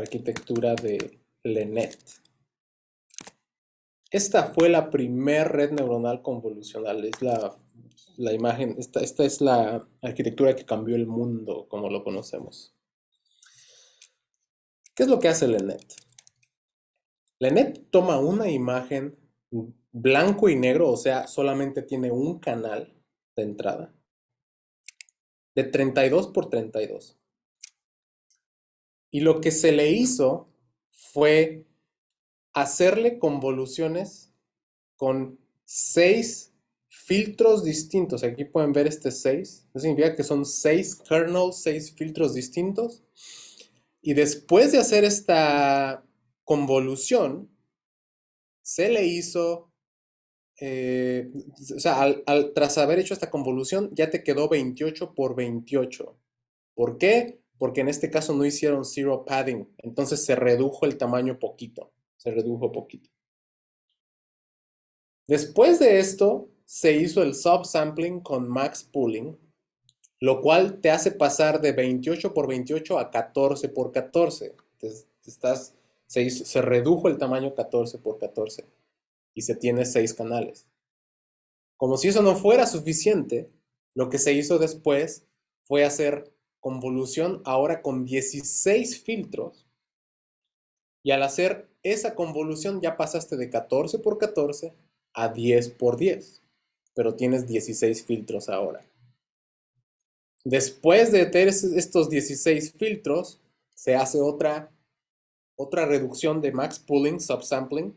arquitectura de LeNet. Esta fue la primera red neuronal convolucional. Es la imagen, esta es la arquitectura que cambió el mundo como lo conocemos. ¿Qué es lo que hace LeNet? LeNet toma una imagen blanco y negro, o sea, solamente tiene un canal de entrada, de 32 por 32. Y lo que se le hizo fue hacerle convoluciones con 6 filtros distintos. Aquí pueden ver este 6. Eso significa que son 6 kernels, 6 filtros distintos. Y después de hacer esta convolución, se le hizo, o sea, tras haber hecho esta convolución, ya te quedó 28 por 28. ¿Por qué? Porque en este caso no hicieron zero padding. Entonces se redujo el tamaño poquito. Se redujo poquito. Después de esto, se hizo el subsampling con max pooling, lo cual te hace pasar de 28 por 28 a 14 por 14. Se redujo el tamaño 14 por 14 y se tiene 6 canales. Como si eso no fuera suficiente, lo que se hizo después fue hacer convolución ahora con 16 filtros, y al hacer esa convolución ya pasaste de 14 por 14 a 10 por 10, pero tienes 16 filtros ahora. Después de tener estos 16 filtros, se hace otra reducción de max pooling, subsampling,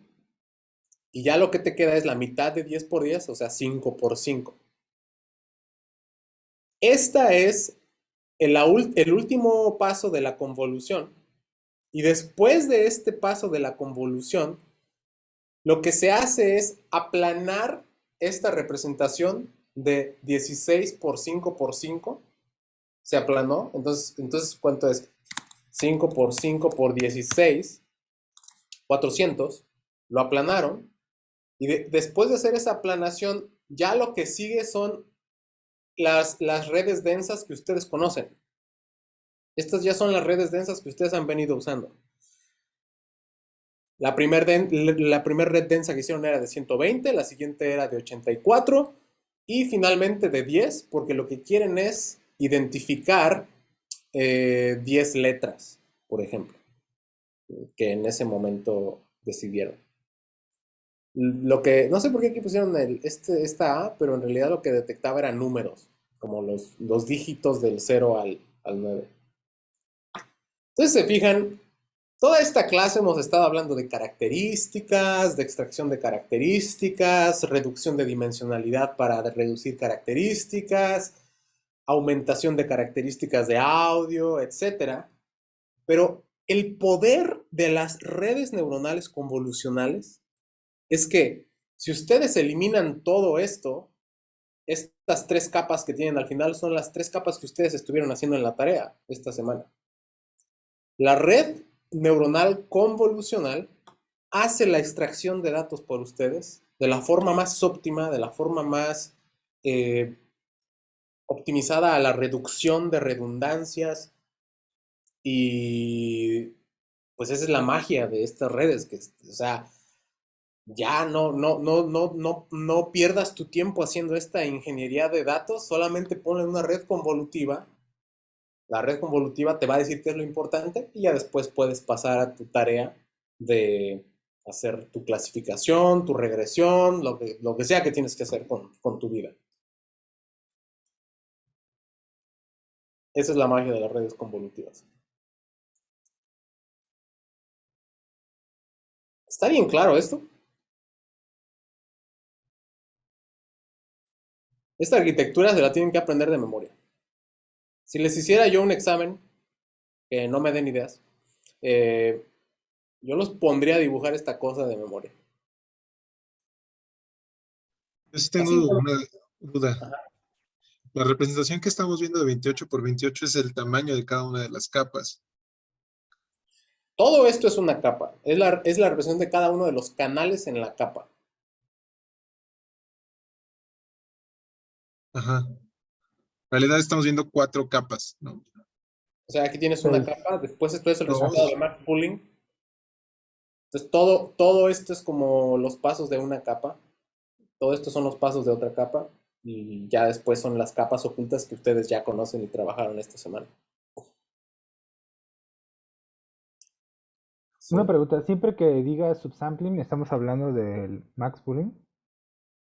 y ya lo que te queda es la mitad de 10 por 10, o sea, 5 por 5. Esta es el último paso de la convolución. Y después de este paso de la convolución, lo que se hace es aplanar esta representación de 16 por 5 por 5. Se aplanó. Entonces ¿cuánto es? 5 por 5 por 16. 400. Lo aplanaron. Y después de hacer esa aplanación, ya lo que sigue son las redes densas que ustedes conocen. Estas ya son las redes densas que ustedes han venido usando. La primera red densa que hicieron era de 120, la siguiente era de 84 y finalmente de 10, porque lo que quieren es identificar 10 letras, por ejemplo, que en ese momento decidieron. No sé por qué aquí pusieron esta A, pero en realidad lo que detectaba eran números, como los dígitos del 0 al 9. Entonces se fijan, toda esta clase hemos estado hablando de características, de extracción de características, reducción de dimensionalidad para reducir características, aumentación de características de audio, etc. Pero el poder de las redes neuronales convolucionales es que si ustedes eliminan todo esto, estas 3 capas que tienen al final son las 3 capas que ustedes estuvieron haciendo en la tarea esta semana. La red neuronal convolucional hace la extracción de datos por ustedes de la forma más óptima, de la forma más optimizada a la reducción de redundancias, y pues esa es la magia de estas redes, que, o sea, ya no pierdas tu tiempo haciendo esta ingeniería de datos, solamente ponle una red convolutiva. La red convolutiva te va a decir qué es lo importante y ya después puedes pasar a tu tarea de hacer tu clasificación, tu regresión, lo que sea que tienes que hacer con tu vida. Esa es la magia de las redes convolutivas. ¿Está bien claro esto? Esta arquitectura se la tienen que aprender de memoria. Si les hiciera yo un examen, que no me den ideas, eh, yo los pondría a dibujar esta cosa de memoria. Yo sí tengo Así. una duda. Ajá. La representación que estamos viendo de 28 por 28 es el tamaño de cada una de las capas. Todo esto es una capa. Es la representación de cada uno de los canales en la capa. Ajá. En realidad estamos viendo 4 capas, ¿no? O sea, aquí tienes una Pues, capa, después esto es el resultado de Dos. max pooling. Entonces todo esto es como los pasos de una capa. Todo esto son los pasos de otra capa. Y ya después son las capas ocultas que ustedes ya conocen y trabajaron esta semana. ¿Sí? una pregunta, siempre que diga subsampling, ¿estamos hablando del max pooling?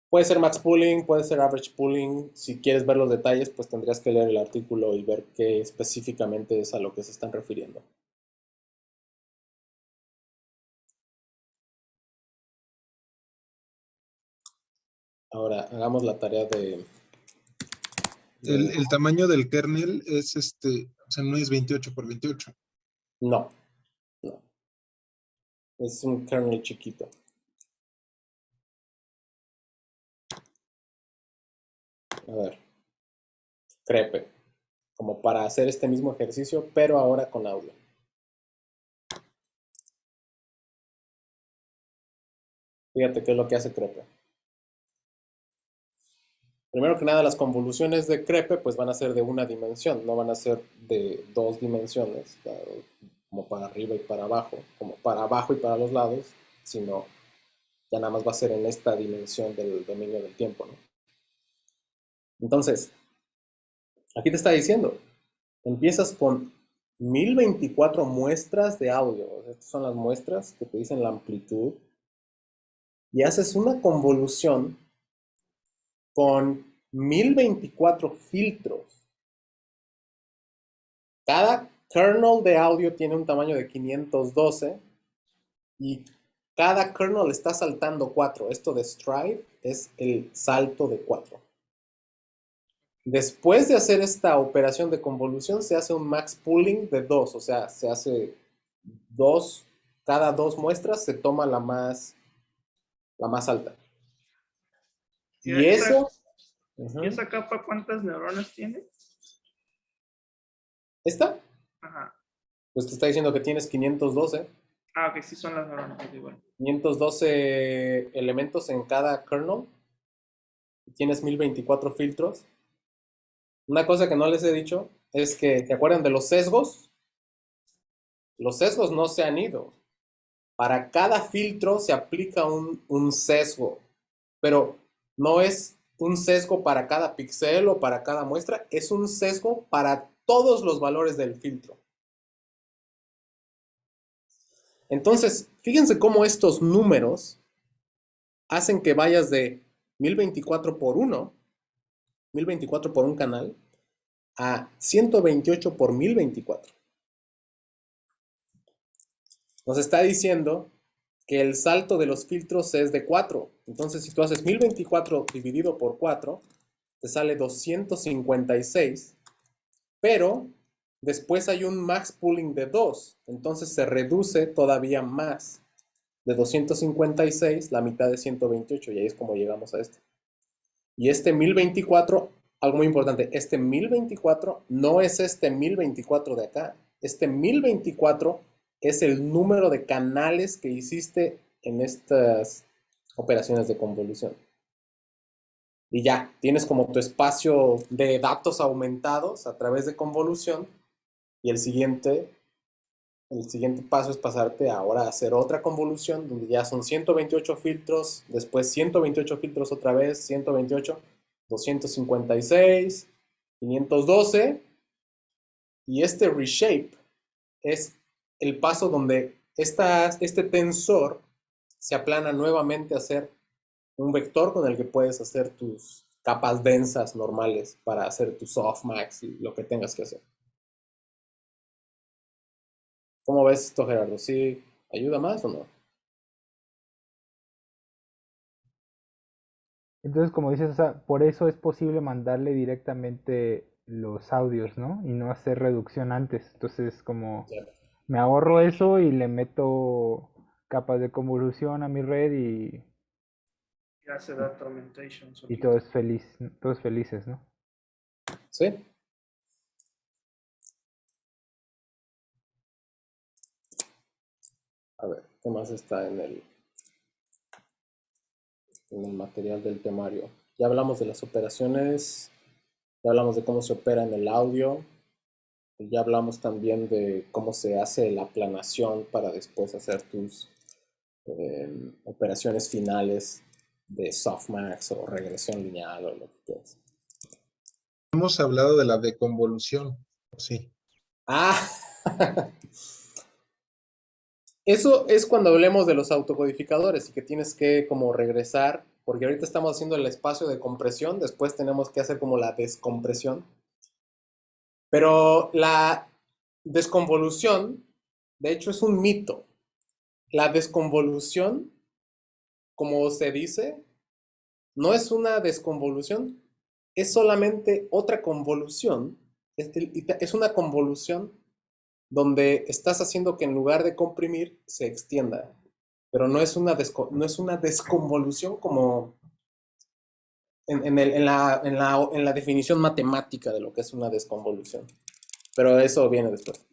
Puede ser max pooling, puede ser average pooling. Si quieres ver los detalles, pues tendrías que leer el artículo y ver qué específicamente es a lo que se están refiriendo. Ahora, hagamos la tarea de... El tamaño del kernel es o sea, no es 28 por 28. No, no. Es un kernel chiquito. A ver, crepe. Como para hacer este mismo ejercicio, pero ahora con audio. Fíjate qué es lo que hace crepe. Primero que nada, las convoluciones de crepe pues van a ser de una dimensión, no van a ser de dos dimensiones, como para arriba y para abajo, como para abajo y para los lados, sino ya nada más va a ser en esta dimensión del dominio del tiempo, ¿no? Entonces, aquí te está diciendo, empiezas con 1024 muestras de audio. Estas son las muestras que te dicen la amplitud. Y haces una convolución con 1024 filtros. Cada kernel de audio tiene un tamaño de 512 y cada kernel está saltando 4. Esto de stride es el salto de 4. Después de hacer esta operación de convolución, se hace un max pooling de 2, o sea, se hace 2, cada 2 muestras se toma la más alta. ¿Y Y eso, esa capa cuántas neuronas tiene? ¿esta? Ajá. Pues te está diciendo que tienes 512. Ah, ok, sí son las neuronas. Ok, bueno. 512 elementos en cada kernel. Tienes 1024 filtros. Una cosa que no les he dicho es que, ¿se acuerdan de los sesgos? Los sesgos no se han ido. Para cada filtro se aplica un sesgo, pero no es un sesgo para cada píxel o para cada muestra, es un sesgo para todos los valores del filtro. Entonces, fíjense cómo estos números hacen que vayas de 1024 por 1, 1024 por un canal, a 128 por 1024. Nos está diciendo que el salto de los filtros es de 4. Entonces, si tú haces 1024 dividido por 4, te sale 256, pero después hay un max pooling de 2. Entonces se reduce todavía más. De 256, la mitad de 128, y ahí es como llegamos a esto. Y este 1024, algo muy importante, este 1024 no es este 1024 de acá. Este 1024 es el número de canales que hiciste en estas operaciones de convolución. Y ya, tienes como tu espacio de datos aumentados a través de convolución. Y el siguiente paso es pasarte ahora a hacer otra convolución, donde ya son 128 filtros, después 128 filtros otra vez, 128, 256, 512. Y este reshape es el paso donde este tensor se aplana nuevamente a ser un vector con el que puedes hacer tus capas densas normales para hacer tu softmax y lo que tengas que hacer. ¿Cómo ves esto, Gerardo? ¿Sí ayuda más o no? Entonces, como dices, o sea, por eso es posible mandarle directamente los audios, ¿no? Y no hacer reducción antes. Entonces, como Ya. me ahorro eso y le meto capas de convolución a mi red Ya se da tormentation y solito. todo es feliz, todos felices, ¿no? ¿Sí? A ver, ¿qué más está en el material del temario? Ya hablamos de las operaciones, ya hablamos de cómo se opera en el audio. Ya hablamos también de cómo se hace la planación para después hacer tus operaciones finales de softmax o regresión lineal o lo que quieras. Hemos hablado de la deconvolución, sí. Ah, eso es cuando hablemos de los autocodificadores y que tienes que como regresar, porque ahorita estamos haciendo el espacio de compresión, después tenemos que hacer como la descompresión. Pero la desconvolución, de hecho, es un mito. La desconvolución, como se dice, no es una desconvolución, es solamente otra convolución. Es una convolución donde estás haciendo que en lugar de comprimir, se extienda. Pero no es una desconvolución como en la definición matemática de lo que es una desconvolución. Pero eso viene después.